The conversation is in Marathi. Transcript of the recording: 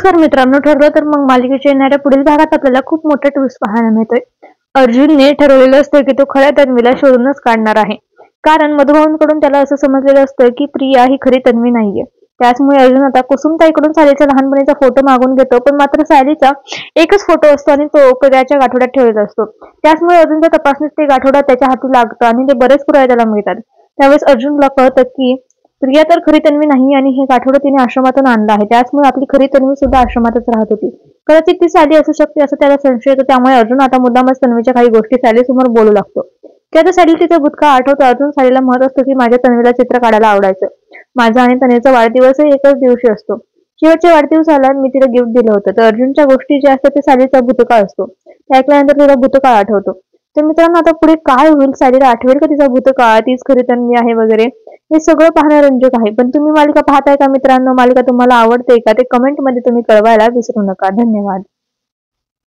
नमस्कार मित्रांनो, ठरलं तर मग मालिकेच्या येणाऱ्या पुढील भागात आपल्याला खूप मोठा ट्विस्ट पाहायला मिळतोय. अर्जुनने ठरवलेलं असतं की तो खऱ्या तन्वीला शोधूनच काढणार आहे. कारण मधुभाऊंकडून त्याला असं समजलेलं असतं की प्रिया ही खरी तन्वी नाहीये. त्याचमुळे अर्जुन आता कुसुमताईकडून सायलीचा लहानपणीचा फोटो मागून घेतो, पण मात्र सायलीचा एकच फोटो असतो आणि तो प्रियाच्या गाठोड्यात ठेवलेला असतो. त्याचमुळे अर्जुनच्या तपासणीत ते गाठोडा त्याच्या हाती लागतं आणि ते बरेच पुरावे त्याला मिळतात. त्यावेळेस अर्जुनला कळतं की प्रिया तर खरी तन्वी नाही आणि हे गाठोडं तिने आश्रमातून आणलं आहे. त्याचमुळे आपली खरी तन्वी सुद्धा आश्रमातच राहत होती. कदाचित ती सायली असू शकते असं त्याला संशय येतो. त्यामुळे अर्जुन आता मुद्दामच तन्वीच्या काही गोष्टी सायली समोर बोलू लागतो. की आता सायली तिचा भूतकाळ आठवतो. अर्जुन सायलीला म्हणत असतो की माझ्या तन्वीला चित्र काढायला आवडायचं. माझा आणि तन्वीचा वाढदिवसही एकाच दिवशी असतो. शेवटच्या वाढदिवसाला मी तिला गिफ्ट दिलं होतं. तर अर्जुनच्या गोष्टी ज्या असतात ते सायलीचा भूतकाळ असतो. ते ऐकल्यानंतर तिला भूतकाळ आठवतो. तर मित्रांनो, आता पुढे काय होईल? सायलीला आठवेल का तिचा भूतकाळ, तीच खरी तन्वी आहे वगैरे? हे सगळं पाहणं रंजक आहे. पण तुम्ही मालिका पाहताय का मित्रांनो? मालिका तुम्हाला आवडते का? ते कमेंटमध्ये तुम्ही कळवायला विसरू नका. धन्यवाद.